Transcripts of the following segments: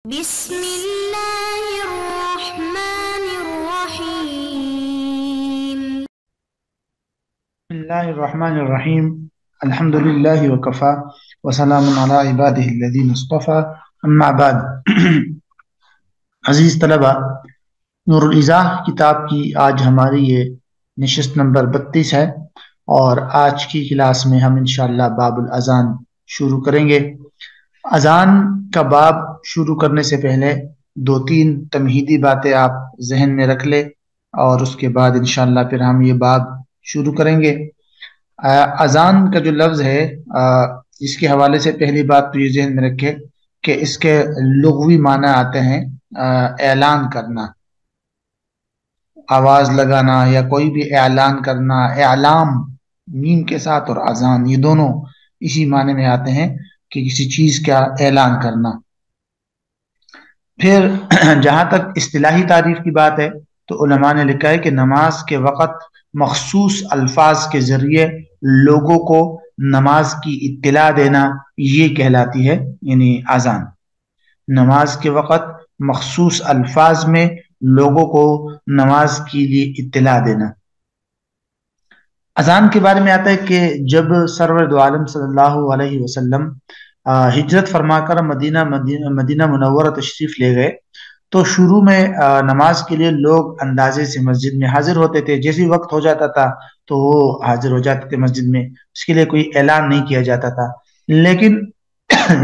بسم الله الرحمن الرحيم. بسم الله الرحمن الرحیم الحمد للہ وکفا وسلام علی عباده الذین اصطفى اما بعد عزیز طلبہ، نور الایضاح کتاب کی آج ہماری یہ نشست نمبر 32 ہے، اور آج کی کلاس میں ہم انشاءاللہ باب الاذان شروع کریں گے۔ اذان کا باب شروع کرنے سے پہلے دو تین تمہیدی باتیں آپ ذہن میں رکھ لیں، اور اس کے بعد انشاءاللہ پھر ہم یہ باب شروع کریں گے۔ اذان کا جو لفظ ہے، اس کے حوالے سے پہلی بات تو یہ ذہن میں رکھے کہ اس کے لغوی معنی آتے ہیں اعلان کرنا، آواز لگانا یا کوئی بھی اعلان کرنا، اعلام میم کے ساتھ اور اذان یہ دونوں اسی معنی میں آتے ہیں کہ کسی چیز کا اعلان کرنا۔ پھر جہاں تک اصطلاحی تعریف کی بات ہے تو علماء نے لکھا ہے کہ نماز کے وقت مخصوص الفاظ کے ذریعے لوگوں کو نماز کی اطلاع دینا یہ کہلاتی ہے، یعنی اذان۔ نماز کے وقت مخصوص الفاظ میں لوگوں کو نماز کے لیے اطلاع دینا۔ اذان کے بارے میں آتا ہے کہ جب سرور دو عالم صلی اللہ علیہ وسلم ہجرت فرما کر مدینہ منورہ تشریف لے گئے تو شروع میں نماز کے لیے لوگ اندازے سے مسجد میں حاضر ہوتے تھے، جیسے وقت ہو جاتا تھا تو وہ حاضر ہو جاتے تھے مسجد میں، اس کے لیے کوئی اعلان نہیں کیا جاتا تھا۔ لیکن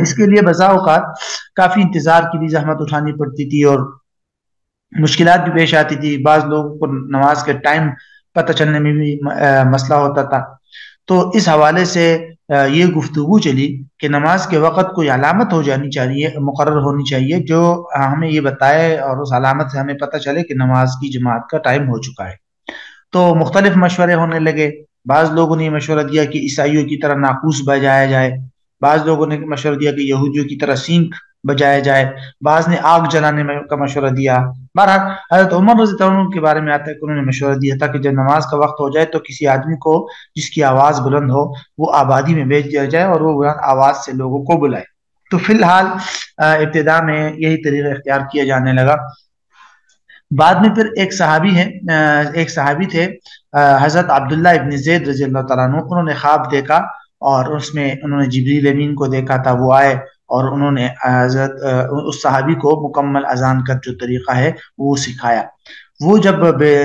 اس کے لیے بسا اوقات کافی انتظار کی بھی زحمت اٹھانی پڑتی تھی اور مشکلات بھی پیش آتی تھی، بعض لوگوں کو نماز کے ٹائم پتہ چلنے میں بھی مسئلہ ہوتا تھا۔ تو اس حوالے سے یہ گفتگو چلی کہ نماز کے وقت کوئی علامت ہو جانی چاہیے، مقرر ہونی چاہیے جو ہمیں یہ بتائے اور اس علامت سے ہمیں پتہ چلے کہ نماز کی جماعت کا ٹائم ہو چکا ہے۔ تو مختلف مشورے ہونے لگے، بعض لوگوں نے مشورہ دیا کہ عیسائیوں کی طرح ناقوس بجایا جائے، بعض لوگوں نے مشورہ دیا کہ یہودیوں کی طرح سینق بجایا جائے، بعض نے آگ جلانے کا مشورہ دیا۔ بہرحال حضرت عمر رضی اللہ عنہ کے بارے میں آتا ہے کہ انہوں نے مشورہ دیا تھا کہ جب نماز کا وقت ہو جائے تو کسی آدمی کو جس کی آواز بلند ہو وہ آبادی میں بھیج دیا جائے اور وہ بلند آواز سے لوگوں کو بلائے۔ تو فی الحال ابتدا میں یہی طریقہ اختیار کیا جانے لگا۔ بعد میں پھر ایک صحابی تھے حضرت عبداللہ ابن زید رضی اللہ تعالیٰ عنہ، انہوں نے خواب دیکھا اور اس میں انہوں نے جبریل امین کو دیکھا تھا، وہ آئے اور انہوں نے حضرت اس صحابی کو مکمل اذان کا جو طریقہ ہے وہ سکھایا۔ وہ جب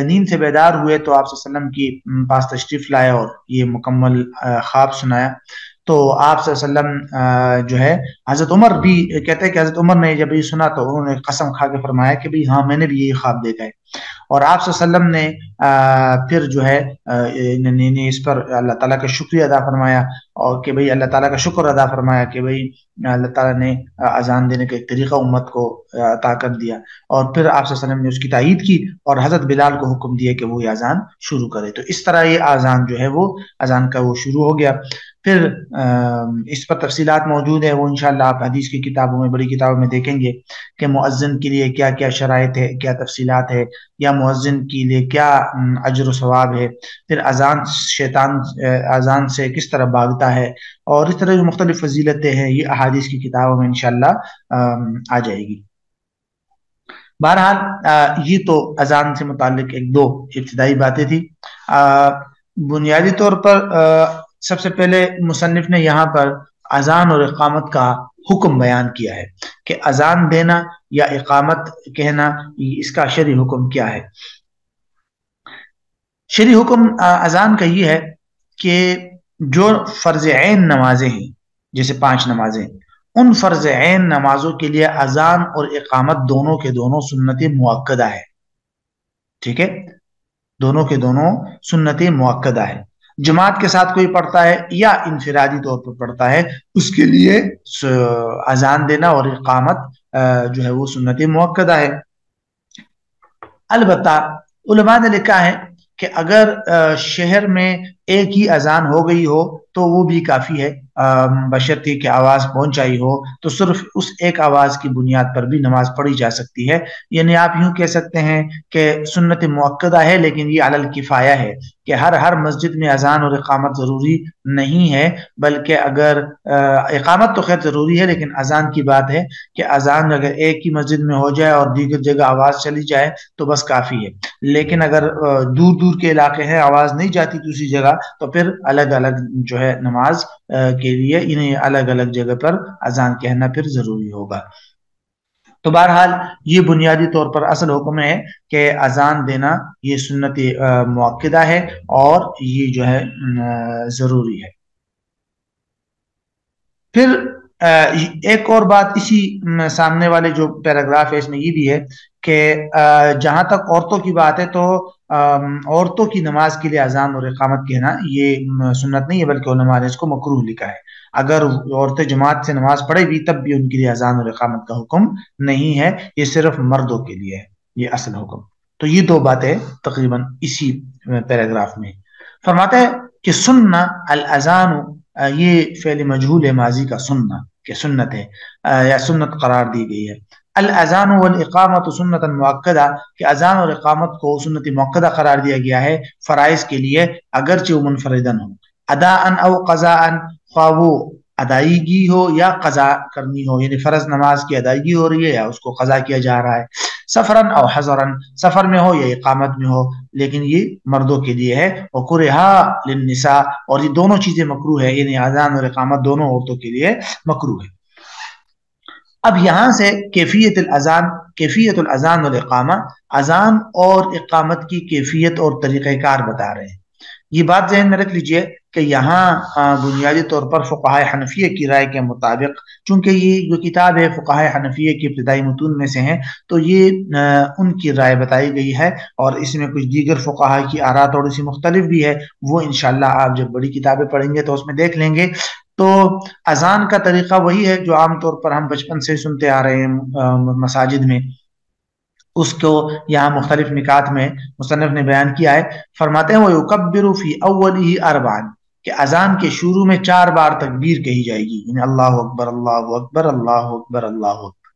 نیند سے بیدار ہوئے تو آپ صلی اللہ علیہ وسلم کی پاس تشریف لائے اور یہ مکمل خواب سنایا۔ تو آپ صلی اللہ علیہ وسلم جو ہے، حضرت عمر بھی کہتے ہیں کہ حضرت عمر نے جب یہ سنا تو انہوں نے قسم کھا کے فرمایا کہ بھئی ہاں میں نے بھی یہ خواب دیکھا ہے۔ اور آپ صلی اللہ علیہ وسلم نے پھر جو ہے اس پر اللہ تعالیٰ کا شکریہ ادا فرمایا، اور کہ بھئی اللہ تعالیٰ کا شکر ادا فرمایا کہ بھئی اللہ تعالیٰ نے اذان دینے کا ایک طریقہ امت کو عطا کر دیا۔ اور پھر آپ صلی اللہ علیہ وسلم نے اس کی تائید کی اور حضرت بلال کو حکم دیا کہ وہ یہ اذان شروع کرے۔ تو اس طرح یہ اذان جو ہے وہ اذان کا وہ شروع ہو گیا۔ پھر اس پر تفصیلات موجود ہے، وہ انشاءاللہ آپ حدیث کی کتابوں میں، بڑی کتابوں میں دیکھیں گے کہ مؤذن کے لیے کیا کیا شرائط ہے، کیا تفصیلات ہے، یا مؤذن کے لیے کیا اجر و ثواب ہے، پھر اذان سے کس طرح بھاگتا ہے، اور اس طرح جو مختلف فضیلتیں ہیں یہ احادیث کی کتابوں میں انشاءاللہ آ جائے گی۔ بہرحال یہ تو اذان سے متعلق ایک دو ابتدائی باتیں تھی۔ بنیادی طور پر سب سے پہلے مصنف نے یہاں پر اذان اور اقامت کا حکم بیان کیا ہے کہ اذان دینا یا اقامت کہنا، اس کا شرعی حکم کیا ہے۔ شرعی حکم اذان کا یہ ہے کہ جو فرض عین نمازیں ہیں، جیسے 5 نمازیں، ان فرض عین نمازوں کے لیے اذان اور اقامت دونوں کے دونوں سنت مؤکدہ ہے۔ ٹھیک ہے، دونوں کے دونوں سنت مؤکدہ ہے۔ جماعت کے ساتھ کوئی پڑھتا ہے یا انفرادی طور پر پڑھتا ہے، اس کے لیے اذان دینا اور اقامت جو ہے وہ سنت مؤکدہ ہے۔ البتہ علماء نے لکھا ہے کہ اگر شہر میں ایک ہی اذان ہو گئی ہو تو وہ بھی کافی ہے، بشرطیکہ کہ آواز پہنچائی ہو تو صرف اس ایک آواز کی بنیاد پر بھی نماز پڑھی جا سکتی ہے. یعنی آپ یوں کہہ سکتے ہیں کہ سنت مؤکدہ ہے، لیکن یہ علی الکفایہ ہے کہ ہر مسجد میں اذان اور اقامت ضروری نہیں ہے، بلکہ اگر اقامت تو خیر ضروری ہے، لیکن اذان کی بات ہے کہ اذان اگر ایک ہی مسجد میں ہو جائے اور دیگر جگہ آواز چلی جائے تو بس کافی ہے. لیکن اگر دور دور کے علاقے ہیں، آواز نہیں جاتی دوسری جگہ، تو پھر الگ الگ جو ہے نماز کے لیے انہیں الگ الگ جگہ پر اذان کہنا پھر ضروری ہوگا. تو بہرحال یہ بنیادی طور پر اصل حکم ہے کہ اذان دینا یہ سنت مؤکدہ ہے اور یہ جو ہے ضروری ہے. پھر ایک اور بات اسی سامنے والے جو پیراگراف ہے اس میں یہ بھی ہے کہ جہاں تک عورتوں کی بات ہے تو عورتوں کی نماز کے لیے اذان اور اقامت کہنا یہ سنت نہیں ہے، بلکہ علماء نے اس کو مکروہ لکھا ہے. اگر عورتیں جماعت سے نماز پڑھے بھی تب بھی ان کے لیے اذان اور اقامت کا حکم نہیں ہے، یہ صرف مردوں کے لیے ہے یہ اصل حکم. تو یہ دو باتیں تقریباً اسی پیراگراف میں فرماتا ہے کہ سننا الاذان، یہ فعل مجہول ہے ماضی کا، سننا کہ سنت ہے یا سنت قرار دی گئی ہے. الاذان والاقامت سنت مؤکدہ، کہ اذان اور اقامت کو سنت مؤکدہ قرار دیا گیا ہے فرائض کے لیے اگرچہ وہ منفردن ہو. اداء او قضاء، خواہ وہ ادائیگی ہو یا قضا کرنی ہو، یعنی فرض نماز کی ادائیگی ہو رہی ہے یا اس کو قضا کیا جا رہا ہے. سفرن او حضرن، سفر میں ہو یا اقامت میں ہو، لیکن یہ مردوں کے لیے ہے. وکرہا للنساء، اور یہ دونوں چیزیں مکروہ ہے، یعنی اذان اور اقامت دونوں عورتوں کے لیے مکروہ ہے. اب یہاں سے کیفیت الاذان والاقامہ، اذان اور اقامت کی کیفیت اور طریقہ کار بتا رہے ہیں. یہ بات ذہن میں رکھ لیجئے کہ یہاں بنیادی طور پر فقہائے حنفیہ کی رائے کے مطابق، چونکہ یہ جو کتاب ہے فقہائے حنفیہ کی ابتدائی متون میں سے ہیں، تو یہ ان کی رائے بتائی گئی ہے، اور اس میں کچھ دیگر فقہاء کی آراء تھوڑی سی مختلف بھی ہے، وہ انشاءاللہ آپ جب بڑی کتابیں پڑھیں گے تو اس میں دیکھ لیں گے. تو اذان کا طریقہ وہی ہے جو عام طور پر ہم بچپن سے سنتے آ رہے ہیں مساجد میں، اس کو یہاں مختلف نکات میں مصنف نے بیان کیا ہے. فرماتے ہیں وَيُكَبِّرُ فِي أَوَّلِهِ أَرْبَعًا، کہ اذان کے شروع میں 4 بار تکبیر کہی جائے گی، یعنی اللہ اکبر اللہ اکبر اللہ اکبر اللہ اکبر.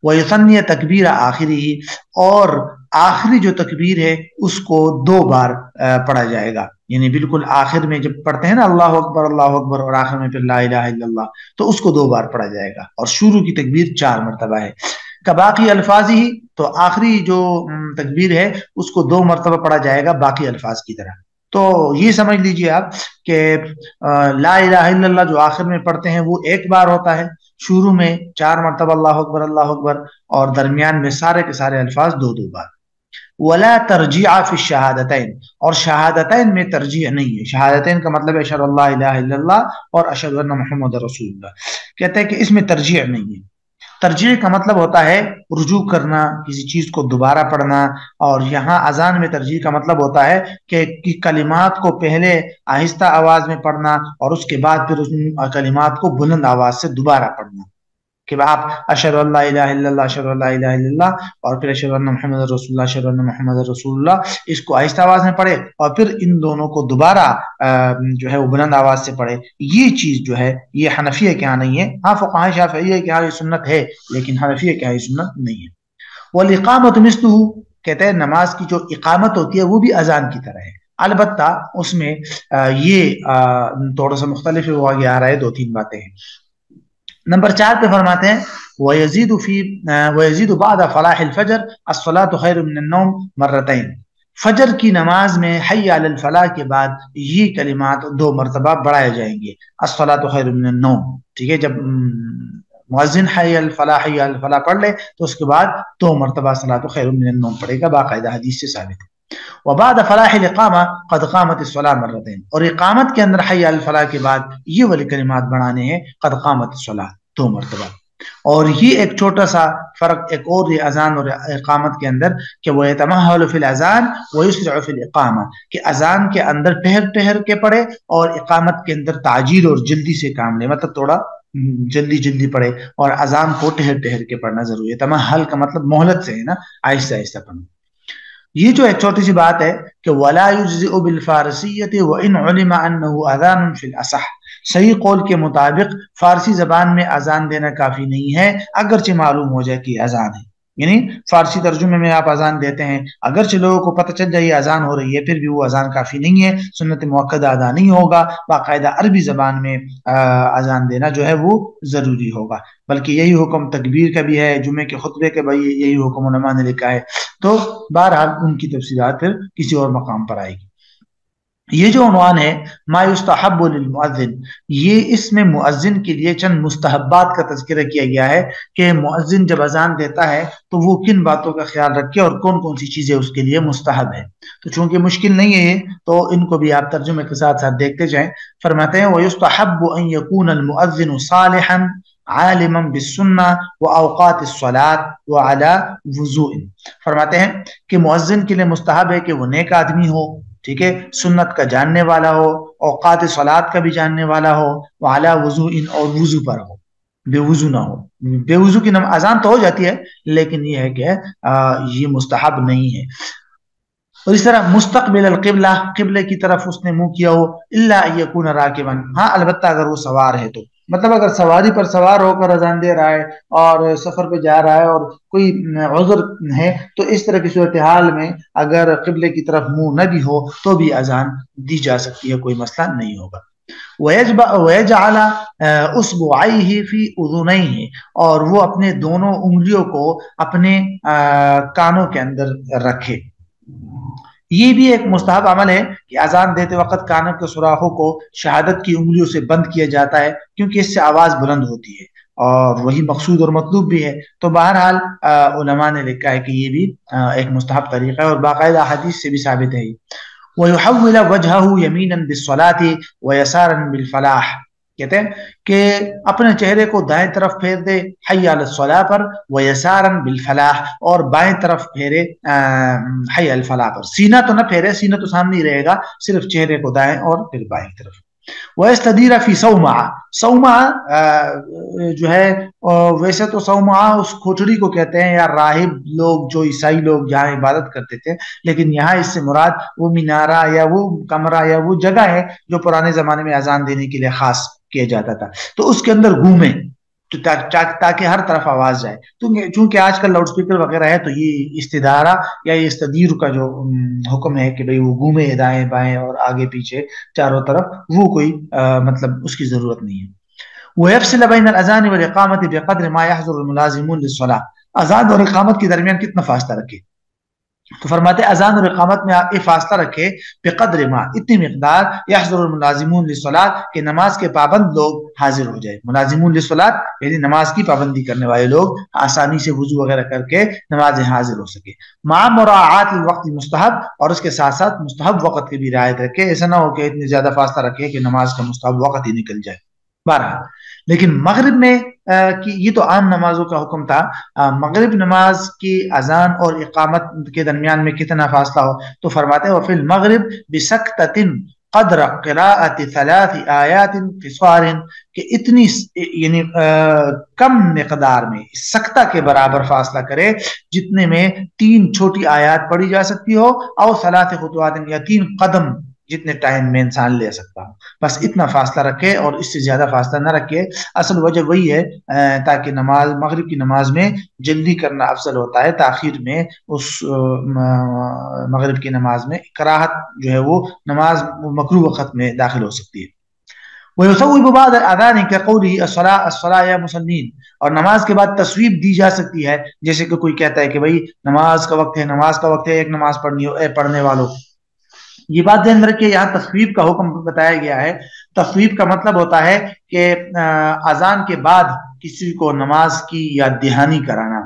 وَيُثَنِّيَ تکبیر آخری، اور آخری جو تکبیر ہے اس کو 2 بار پڑھا جائے گا، یعنی بالکل آخر میں جب پڑھتے ہیں نا اللہ اکبر اور آخر میں پھر لا الہ الا اللہ، تو اس کو 2 بار پڑھا جائے گا، اور شروع کی تکبیر 4 مرتبہ ہے. باقی الفاظ ہی، تو آخری جو تکبیر ہے اس کو 2 مرتبہ پڑھا جائے گا باقی الفاظ کی طرح. تو یہ سمجھ لیجئے آپ کہ لا الہ الا اللہ جو آخر میں پڑھتے ہیں وہ 1 بار ہوتا ہے، شروع میں 4 مرتبہ اللہ اکبر، اور درمیان میں سارے کے سارے الفاظ 2 بار. ولا ترجیع فی الشہادتین، اور شہادتین میں ترجیح نہیں ہے. شہادتین کا مطلب ہے اشہد ان لا الہ الا اللہ اور اشہد ان محمد رسول اللہ، کہتے ہیں کہ اس میں ترجیح نہیں ہے. ترجیح کا مطلب ہوتا ہے رجوع کرنا، کسی چیز کو دوبارہ پڑھنا، اور یہاں اذان میں ترجیح کا مطلب ہوتا ہے کہ کلمات کو پہلے آہستہ آواز میں پڑھنا اور اس کے بعد پھر اس کلمات کو بلند آواز سے دوبارہ پڑھنا، کہ آپ اشہد ان لا الہ الا اللہ اشہد ان لا الہ الا اللہ اور پھر اشہد ان محمد رسول اللہ اشہد ان محمد رسول اللہ، اس کو آہستہ آواز میں پڑھے اور پھر ان دونوں کو دوبارہ جو ہے وہ بلند آواز سے پڑھے. یہ چیز جو ہے یہ حنفیہ کے ہاں نہیں ہے. ہاں فقہاء شافعیہ کے ہاں یہ سنت ہے، لیکن حنفیہ کے ہاں یہ سنت نہیں ہے. والاقامۃ مثلہ، کہتے ہیں نماز کی جو اقامت ہوتی ہے وہ بھی اذان کی طرح ہے، البتہ اس میں یہ تھوڑا سا مختلف وہ آگے آ رہا ہے، 2-3 باتیں ہیں. نمبر 4 پہ فرماتے ہیں وَيَزِيدُ بَعْدَ فَلَاحِ الْفَجْرِ الصَّلَاةُ خَيْرٌ مِّنَ النَّوْمِ مرتين، فجر کی نماز میں حی علی الفلاح کے بعد یہ کلمات 2 مرتبہ بڑھائے جائیں گے. الصلاۃ خیر من النوم، ٹھیک ہے، جب مؤذن حی علی الفلاح پڑھ لے تو اس کے بعد 2 مرتبہ الصلاۃ خیر من النوم پڑھے گا، باقاعدہ حدیث سے ثابت ہے. وبعد فلاح الاقامہ قد قامت الصلاۃ مرتين، اور اقامت کے اندر حی علی الفلاح کے بعد یہ والی کلمات بڑھانے ہیں قد قامت الصلاۃ 2 مرتبہ. اور یہ ایک چھوٹا سا فرق ایک اور یہ اذان اور اقامت کے اندر کہ وہ یتمہل فی الاذان ویسرع فی الاقامہ، کہ اذان کے اندر ٹہر کے پڑھے اور اقامت کے اندر تعجیل اور جلدی سے کام لے، مطلب تھوڑا جلدی پڑھے، اور اذان کو ٹہر کے پڑھنا ضروری ہے. تمہل کا مطلب مہلت سے ہے نا، آہستہ آہستہ پڑھنا. یہ جو ایک چھوٹی سی بات ہے کہ ولا یجزئ بالفارسیۃ وان علم انه اذان فی الاصح، صحیح قول کے مطابق فارسی زبان میں اذان دینا کافی نہیں ہے اگرچہ معلوم ہو جائے کہ اذان ہے، یعنی فارسی ترجمے میں آپ اذان دیتے ہیں، اگرچہ لوگوں کو پتہ چل جائے اذان ہو رہی ہے پھر بھی وہ اذان کافی نہیں ہے، سنت مؤکدہ ادا نہیں ہوگا، باقاعدہ عربی زبان میں اذان دینا جو ہے وہ ضروری ہوگا، بلکہ یہی حکم تکبیر کا بھی ہے، جمعے کے خطبے کے بھی یہی حکم علماء نے لکھا ہے، تو بہرحال ان کی تفصیلات پھر کسی اور مقام پر آئے گی۔ یہ جو عنوان ہے ما یستحب للمؤذن، یہ اس میں مؤذن کے لیے چند مستحبات کا تذکرہ کیا گیا ہے کہ مؤذن جب اذان دیتا ہے تو وہ کن باتوں کا خیال رکھے اور کون کون سی چیزیں اس کے لیے مستحب ہے، تو چونکہ مشکل نہیں ہے یہ تو ان کو بھی آپ ترجمے کے ساتھ ساتھ دیکھتے جائیں۔ فرماتے ہیں وَيُسْتَحَبُّ أَن يَكُونَ الْمُؤَذِّنُ صَالِحًا عَالِمًا بِالسُّنَّةِ وَأَوْقَاتِ الصَّلَاةِ وَعَلَى وُضُوءٍ، فرماتے ہیں کہ مؤذن کے لیے مستحب ہے کہ وہ نیک آدمی ہو، ٹھیک ہے، سنت کا جاننے والا ہو، اوقات صلات کا بھی جاننے والا ہو، وعلی وضوء، اور وضو پر ہو، بے وضو نہ ہو، بے وضو کی اذان تو ہو جاتی ہے لیکن یہ ہے کہ یہ مستحب نہیں ہے۔ اور اس طرح مستقبل القبلہ، قبلے کی طرف اس نے منہ کیا ہو، الا ان یکون راکبا، ہاں البتہ اگر وہ سوار ہے تو، مطلب اگر سواری پر سوار ہو کر اذان دے رہا ہے اور سفر پہ جا رہا ہے اور کوئی عذر ہے تو اس طرح کی صورتحال میں اگر قبلے کی طرف منہ نہ بھی ہو تو بھی اذان دی جا سکتی ہے، کوئی مسئلہ نہیں ہوگا۔ وَيَجْعَلَ أُصْبُعَيْهِ فِي أُذُنَيْهِ، اور وہ اپنے دونوں انگلیوں کو اپنے کانوں کے اندر رکھے۔ یہ بھی ایک مستحب عمل ہے کہ اذان دیتے وقت کانوں کے سوراخوں کو شہادت کی انگلیوں سے بند کیا جاتا ہے کیونکہ اس سے آواز بلند ہوتی ہے اور وہی مقصود اور مطلوب بھی ہے، تو بہرحال علماء نے لکھا ہے کہ یہ بھی ایک مستحب طریقہ ہے اور باقاعدہ حدیث سے بھی ثابت ہے۔ وَيُحَوِّلَ وَجْهَهُ يَمِينًا بِالصَّلَاةِ وَيَسَارًا بِالْفَلَاحِ، کہتے ہیں کہ اپنے چہرے کو دائیں طرف پھیر دے حی علی الصلاۃ پر، وَيَسَارًا بِالْفَلَاحِ، اور بائیں طرف پھیرے حی علی الفلاح پر، سینہ تو نہ پھیرے، سینہ تو سامنے ہی رہے گا، صرف چہرے کو دائیں اور پھر بائیں طرف۔ وَيَسْتَدِيرَ فِي صَوْمَعَةٍ، صومعہ جو ہے ویسے تو صومعہ اس کھوچڑی کو کہتے ہیں یا راہب لوگ جو عیسائی لوگ جہاں عبادت کرتے تھے، لیکن یہاں اس سے مراد وہ مینارہ یا وہ کمرہ یا وہ جگہ ہے جو پرانے زمانے میں اذان دینے کے لیے خاص کیا جاتا تھا، تو اس کے اندر گھومیں تاکہ ہر طرف آواز جائے، چونکہ آج کل لاؤڈ سپیکر وغیرہ ہے تو یہ استدارہ یا یہ استدیر کا جو حکم ہے کہ بھئی وہ گھومے دائیں بائیں اور آگے پیچھے چاروں طرف، وہ کوئی مطلب اس کی ضرورت نہیں ہے۔ وَيَفْصِلَ بَيْنَ الْأَذَانِ وَالْإِقَامَةِ بِقَدْرِ مَا يَحْضُرُ الْمُلَازِمُونَ لِلصَّلَاةِ، اذان اور اقامت کے درمیان کتنا فاصلہ رکھے، تو فرماتے اذان اور اقامت میں آپ یہ فاصلہ رکھے بقدر ما، اتنی مقدار یحضر الملازمون للصلاۃ کہ نماز کے پابند لوگ حاضر ہو جائے، ملازمون للصلاۃ یعنی نماز کی پابندی کرنے والے لوگ آسانی سے وضو وغیرہ کر کے نماز حاضر ہو سکے، مع مراعات الوقت مستحب، اور اس کے ساتھ ساتھ مستحب وقت کی بھی رعایت رکھے، ایسا نہ ہو کہ اتنی زیادہ فاصلہ رکھے کہ نماز کا مستحب وقت ہی نکل جائے۔ بہرحال لیکن مغرب میں یہ تو عام نمازوں کا حکم تھا، مغرب نماز کی اذان اور اقامت کے درمیان میں کتنا فاصلہ ہو، تو فرماتے ہیں وفی المغرب بسکتۃ قدر قراءۃ 3 آیات قصار، کہ اتنی یعنی کم مقدار میں سکتہ کے برابر فاصلہ کرے جتنے میں 3 چھوٹی آیات پڑھی جا سکتی ہو، او 3 خطوات، یا 3 قدم جتنے ٹائم میں انسان لے سکتا ہوں، بس اتنا فاصلہ رکھے اور اس سے زیادہ فاصلہ نہ رکھے۔ اصل وجہ وہی ہے تاکہ نماز مغرب کی نماز میں جلدی کرنا افضل ہوتا ہے، تاخیر میں اس مغرب کی نماز میں کراہت جو ہے وہ نماز مکروہ وقت میں داخل ہو سکتی ہے۔ وَيُثَوِّبُ بَعْدَ الْأَذَانِ كَقَوْلِهِ الصَّلَاةُ يَا مُصَلِّينَ، اور نماز کے بعد تصویب دی جا سکتی ہے، جیسے کہ کوئی کہتا ہے کہ بھائی نماز کا وقت ہے، نماز کا وقت ہے، ایک نماز پڑھنی ہو، اے پڑھنے والوں، یہ بات ذہن میں رکھیے یہاں تصویب کا حکم بتایا گیا ہے۔ تصویب کا مطلب ہوتا ہے کہ اذان کے بعد کسی کو نماز کی یاد دہانی کرانا،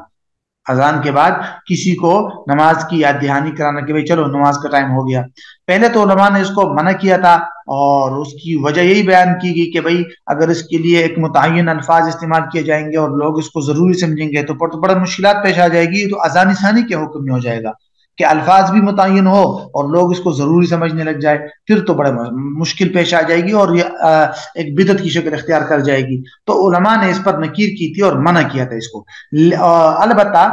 اذان کے بعد کسی کو نماز کی یاد دہانی کرانا کہ بھئی چلو نماز کا ٹائم ہو گیا۔ پہلے تو علماء نے اس کو منع کیا تھا اور اس کی وجہ یہی بیان کی گئی کہ بھئی اگر اس کے لیے ایک متعین الفاظ استعمال کیے جائیں گے اور لوگ اس کو ضروری سمجھیں گے تو بڑی مشکلات پیش آ جائے گی، تو اذان ثانی کے حکم میں ہو جائے گا، کہ الفاظ بھی متعین ہو اور لوگ اس کو ضروری سمجھنے لگ جائے، پھر تو بڑے مشکل پیش آ جائے گی اور یہ ایک بدعت کی شکل اختیار کر جائے گی. تو علماء نے اس پر نکیر کی تھی اور منع کیا تھا اس کو. البتہ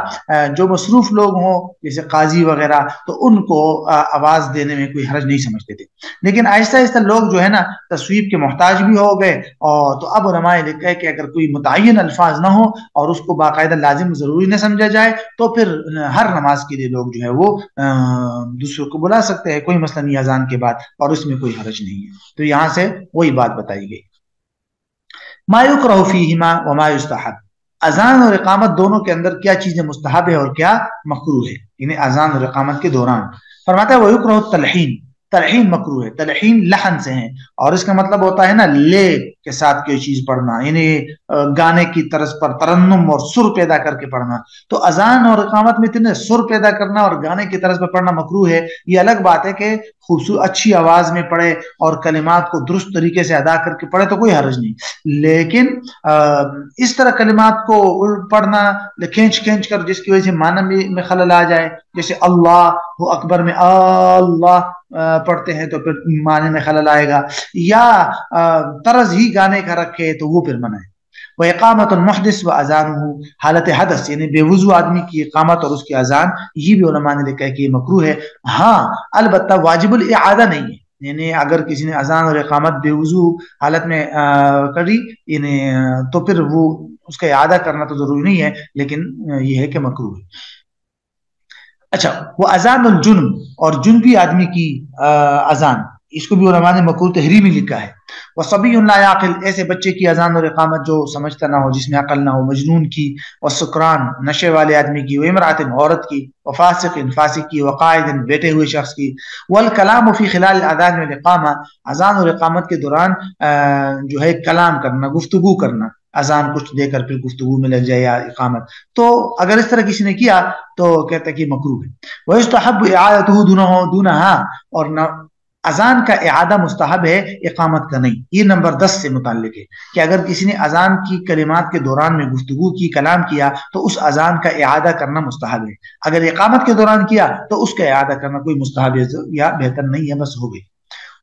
جو مصروف لوگ ہوں جیسے قاضی وغیرہ تو ان کو آواز دینے میں کوئی حرج نہیں سمجھتے تھے. لیکن آہستہ آہستہ لوگ جو ہے نا تصویب کے محتاج بھی ہو گئے، اور تو اب علماء نے لکھا ہے کہ اگر کوئی متعین الفاظ نہ ہو اور اس کو باقاعدہ لازم ضروری نہ سمجھا جائے تو پھر ہر نماز کے لیے لوگ جو ہے وہ دوسروں کو بلا سکتے ہیں، کوئی مسئلہ نہیں اذان کے بعد، اور اس میں کوئی حرج نہیں ہے. تو یہاں سے وہی بات بتائی گئی. ما یکرہ فیہما وما یستحب، اذان اور اقامت دونوں کے اندر کیا چیزیں مستحب ہے اور کیا مکروہ ہے، یعنی اذان اور اقامت کے دوران. فرماتا ہے ویکرہ التلحین، تلحین مکروہ ہے. تلحین لحن سے ہیں اور اس کا مطلب ہوتا ہے نا لے کے ساتھ کوئی چیز پڑھنا، یعنی گانے کی طرز پر ترنم اور سر پیدا کر کے پڑھنا. تو اذان اور اقامت میں اتنے سر پیدا کرنا اور گانے کی طرز پر پڑھنا مکروہ ہے. یہ الگ بات ہے کہ خوبصورت اچھی آواز میں پڑھے اور کلمات کو درست طریقے سے ادا کر کے پڑھے تو کوئی حرج نہیں، لیکن اس طرح کلمات کو پڑھنا کھینچ کھینچ کر جس کی وجہ سے معنی میں خلل آ جائے، جیسے اللہ اکبر میں اللہ پڑھتے ہیں تو پھر معنی میں خلل آئے گا، یا طرز ہی گانے کا رکھے تو وہ پھر منع ہے. وہ اقامت المحدث و اذانہ، حالت حدث یعنی بے وضو آدمی کی اقامت اور اس کی اذان، یہ بھی علماء نے لکھا ہے کہ یہ مکروہ ہے. ہاں البتہ واجب الاعادہ نہیں ہے، یعنی اگر کسی نے اذان اور اقامت بے وضو حالت میں کری یعنی تو پھر وہ اس کا اعادہ کرنا تو ضروری نہیں ہے، لیکن یہ ہے کہ مکروہ ہے. اچھا، وہ اذان الجنب، اور جنبی آدمی کی اذان، اس کو بھی علماء نے مکروہ تحریمی لکھا ہے. وصبی لا یعقل، ایسے بچے کی اذان اور اقامت جو سمجھتا نہ ہو، جس میں عقل نہ ہو، مجنون کی. وسکران، نشے والے آدمی کی. وامرأۃ، عورت کی. وفاسق، فاسق کی. وقاعد، بیٹھے ہوئے شخص کی. والکلام فی خلال الاذان والاقامہ، اذان اور اقامت کے دوران جو ہے کلام کرنا، گفتگو کرنا، اذان کچھ دے کر پھر گفتگو میں لگ جائے یا اقامت، تو اگر اس طرح کسی نے کیا تو کہتا ہے کہ مکروہ ہے. ویستحب اعادتہ دونہا، اور اذان کا اعادہ مستحب ہے، اقامت کا نہیں. یہ نمبر 10 سے متعلق ہے کہ اگر کسی نے اذان کی کلمات کے دوران میں گفتگو کی، کلام کیا، تو اس اذان کا اعادہ کرنا مستحب ہے. اگر اقامت کے دوران کیا تو اس کا اعادہ کرنا کوئی مستحب یا بہتر نہیں ہے، بس ہو گئی.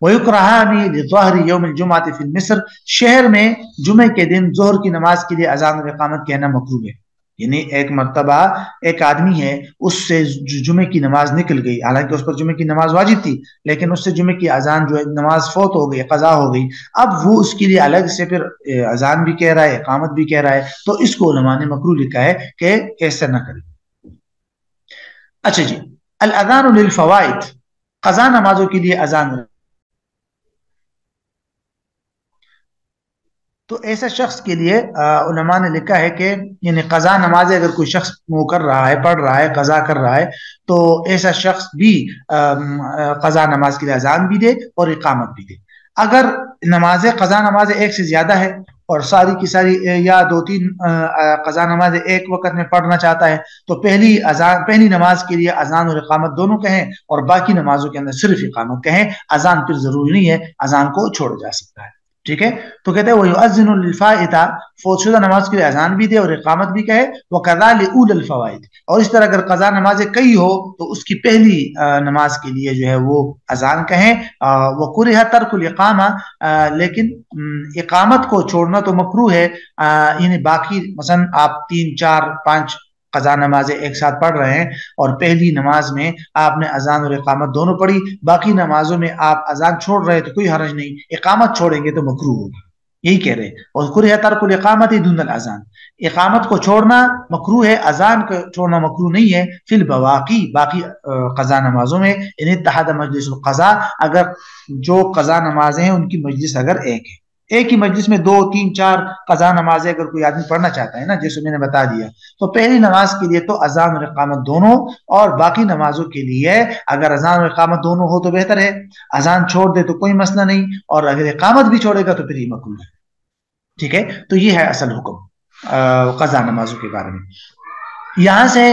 وَيُكْرَهَانِ لِظَهْرِ يَوْمِ الْجُمْعَةِ فِي مصر، شہر میں جمعے کے دن ظہر کی نماز کے لیے اذان اور اقامت کہنا مکروہ ہے. یعنی ایک مرتبہ ایک آدمی ہے، اس سے جمعے کی نماز نکل گئی، حالانکہ اس پر جمعے کی نماز واجب تھی، لیکن اس سے جمعے کی اذان جو ہے نماز فوت ہو گئی، قضا ہو گئی. اب وہ اس کے لیے الگ سے پھر اذان بھی کہہ رہا ہے، اقامت بھی کہہ رہا ہے، تو اس کو علماء نے مکروہ لکھا ہے کہ ایسا نہ کرے. اچھا جی، الاذان للفوائد، قضا نمازوں کے لیے اذان. تو ایسے شخص کے لیے علماء نے لکھا ہے کہ یعنی قضا نماز اگر کوئی شخص وہ کر رہا ہے، پڑھ رہا ہے، قضا کر رہا ہے، تو ایسا شخص بھی قضا نماز کے لیے اذان بھی دے اور اقامت بھی دے. اگر نماز قضا نماز ایک سے زیادہ ہے اور ساری کی ساری یا 2-3 قضا نماز ایک وقت میں پڑھنا چاہتا ہے تو پہلی نماز کے لیے اذان اور اقامت دونوں کہیں اور باقی نمازوں کے اندر صرف اقامت کہیں. اذان پھر ضروری نہیں ہے، اذان کو چھوڑا جا سکتا ہے. ٹھیک ہے، تو کہتے ہیں وَيُؤَذِّنُ لِلْفَائِتَ، فوت شدہ نماز کے لیے اذان بھی دے اور اقامت بھی کہے. وَقَضَى لِأُولَى الْفَوَائِدِ، اور اس طرح اگر قضا نمازیں کئی ہو تو اس کی پہلی نماز کے لیے جو ہے وہ اذان کہیں. وَكُرِهَ تَرْكُ الْإِقَامَةِ، لیکن اقامت کو چھوڑنا تو مکروہ ہے. یعنی باقی مثلا آپ 3 4 5 قضا نمازیں ایک ساتھ پڑھ رہے ہیں اور پہلی نماز میں آپ نے اذان اور اقامت دونوں پڑھی، باقی نمازوں میں آپ اذان چھوڑ رہے تو کوئی حرج نہیں، اقامت چھوڑیں گے تو مکروہ ہوگا. یہی کہہ رہے. اور کُرِهَ تَرْكُ الْإِقَامَةِ دُونَ الْأَذَانِ، اقامت کو چھوڑنا مکروہ ہے، اذان کو چھوڑنا مکروہ نہیں ہے. فی البواقی، باقی قضا نمازوں میں. ان اتحد مجلس القضاء، اگر جو قضا نمازیں ہیں ان کی مجلس اگر ایک ہے، ایک ہی مجلس میں 2 3 4 قضا نمازیں اگر کوئی آدمی پڑھنا چاہتا ہے نا، جیسے میں نے بتا دیا، تو پہلی نماز کے لیے تو اذان اور اقامت دونوں، اور باقی نمازوں کے لیے اگر اذان اور اقامت دونوں ہو تو بہتر ہے. اذان چھوڑ دے تو کوئی مسئلہ نہیں، اور اگر اقامت بھی چھوڑے گا تو پھر یہ مکروہ ہے. ٹھیک ہے، تو یہ ہے اصل حکم قضا نمازوں کے بارے میں. یہاں سے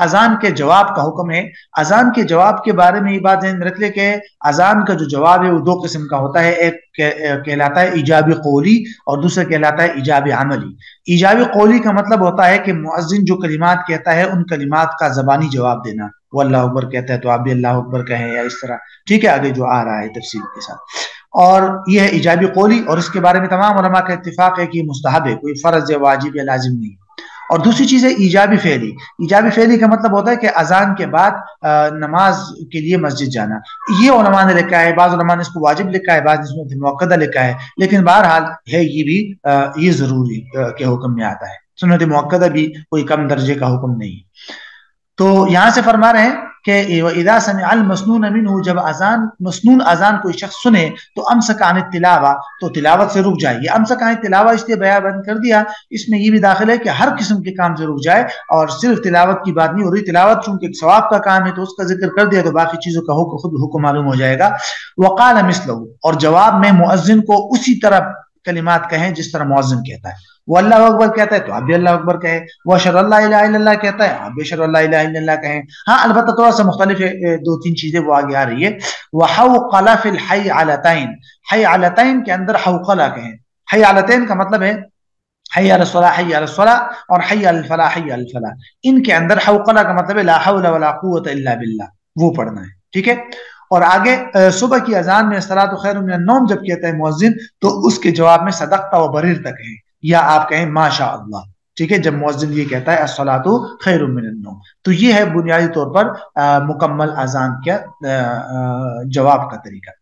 اذان کے جواب کا حکم ہے. اذان کے جواب کے بارے میں یہ بات ذہن میں رکھ لے کہ اذان کا جو جواب ہے وہ 2 قسم کا ہوتا ہے. ایک کہلاتا ہے ایجابی قولی اور دوسرا کہلاتا ہے ایجابی عملی. ایجابی قولی کا مطلب ہوتا ہے کہ مؤذن جو کلمات کہتا ہے ان کلمات کا زبانی جواب دینا، وہ اللہ اکبر کہتا ہے تو آپ بھی اللہ اکبر کہیں یا اس طرح، ٹھیک ہے، آگے جو آ رہا ہے تفصیل کے ساتھ۔ اور یہ ہے ایجابی قولی، اور اس کے بارے میں تمام علماء کا اتفاق ہے کہ مستحب ہے، کوئی فرض یا واجب یا لازم نہیں۔ اور دوسری چیز ہے ایجابی فعلی۔ ایجابی فعلی کا مطلب ہوتا ہے کہ اذان کے بعد نماز کے لیے مسجد جانا۔ یہ علماء نے لکھا ہے، بعض علماء نے اس کو واجب لکھا ہے، بعض نے اس کو موقدہ لکھا ہے، لیکن بہرحال ہے یہ بھی یہ ضروری کے حکم میں آتا ہے۔ سنت موقدہ بھی کوئی کم درجے کا حکم نہیں ہے۔ تو یہاں سے فرما رہے ہیں کہ اذا سمع المسنون منہ، جب اذان مسنون اذان کوئی شخص سنے تو امسک عن التلاوہ، تو تلاوت سے رک جائے۔ یہ امسک عن التلاوہ اس لیے بیان بند کر دیا، اس میں یہ بھی داخل ہے کہ ہر قسم کے کام سے رک جائے، اور صرف تلاوت کی بات نہیں ہو رہی۔ تلاوت چونکہ ایک ثواب کا کام ہے تو اس کا ذکر کر دیا تو باقی چیزوں کا خود حکم معلوم ہو جائے گا۔ وقال مثلہ، اور جواب میں مؤذن کو اسی طرح کلمات کہیں جس طرح مؤذن کہتا ہے۔ وہ اللہ اکبر کہتا ہے تو آپ بھی اللہ اکبر کہیں، وہ اشہد ان لا الہ الا اللہ کہتا ہے آپ بھی اشہد ان لا الہ الا اللہ کہیں۔ ہاں البتہ تھوڑا سا مختلف ہے، دو تین چیزیں وہ آگے آ رہی ہے۔ وحوقل فی الحی علتین، حی علتین کے اندر حوقلہ کہیں۔ حی علتین کا مطلب ہے حی علی الصلاح، حی علی الصلاح، اور حی علی الفلاح، حی علی الفلاح۔ ان کے اندر حوقلہ کا مطلب ہے لا حول ولا قوت الا باللہ، وہ پڑھنا ہے، ٹھیک ہے۔ اور آگے صبح کی اذان میں الصلاۃ خیر من النوم جب کہتا ہے مؤذن تو اس کے جواب میں صدقت و بررت کہیں، یا آپ کہیں ماشاء اللہ، ٹھیک ہے، جب مؤذن یہ کہتا ہے الصلاۃ خیر من النوم۔ تو یہ ہے بنیادی طور پر مکمل اذان کا جواب کا طریقہ۔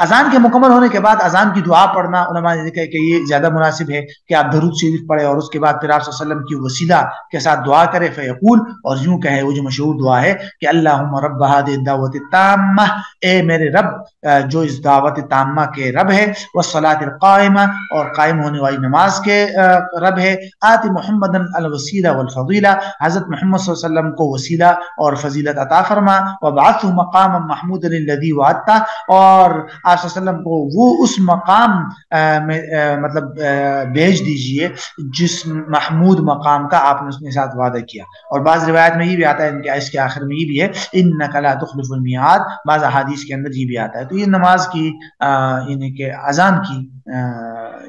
اذان کے مکمل ہونے کے بعد اذان کی دعا پڑھنا، علماء نے کہا کہ یہ زیادہ مناسب ہے کہ آپ درود شریف پڑھیں اور اس کے بعد پھر آپ صلی اللہ علیہ وسلم کی وسیلہ کے ساتھ دعا کریں، فیقول، اور یوں کہے، وہ جو مشہور دعا ہے کہ اللہم رب هذه الدعوۃ التامہ، اے میرے رب جو اس دعوت تامہ کے رب ہے، والصلاۃ القائمہ، اور قائم ہونے والی نماز کے رب ہے، آت محمد الوسیلہ والفضیلہ، حضرت محمد صلی اللہ علیہ وسلم کو وسیلہ اور فضیلت عطا فرما، وابعثه مقاما محمودا الذی وعدتہ، اور آپ صلی اللہ علیہ وسلم کو وہ اس مقام میں مطلب بھیج دیجئے جس محمود مقام کا آپ نے اس کے ساتھ وعدہ کیا۔ اور بعض روایت میں یہ بھی آتا ہے، ان کے اس کے آخر میں یہ بھی ہے انک لا تخلف المیعاد، بعض احادیث کے اندر یہ بھی آتا ہے۔ تو یہ نماز کی یعنی کہ اذان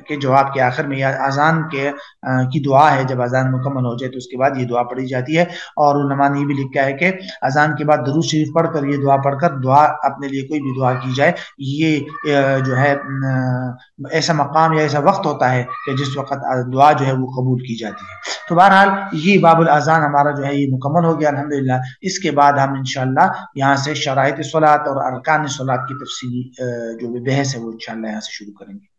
کے جواب کے آخر میں، یا اذان کی دعا ہے، جب اذان مکمل ہو جائے تو اس کے بعد یہ دعا پڑھی جاتی ہے۔ اور علماء نے یہ بھی لکھا ہے کہ اذان کے بعد درود شریف پڑھ کر یہ دعا پڑھ کر دعا اپنے لیے کوئی بھی دعا کی جائے، یہ جو ہے ایسا مقام یا ایسا وقت ہوتا ہے کہ جس وقت دعا جو ہے وہ قبول کی جاتی ہے۔ تو بہرحال یہ باب الاذان ہمارا جو ہے یہ مکمل ہو گیا الحمدللہ۔ اس کے بعد ہم انشاءاللہ یہاں سے شرائط صلاۃ اور ارکان صلاۃ کی تفصیلی جو بھی بحث ہے وہ انشاءاللہ یہاں سے شروع کریں گے۔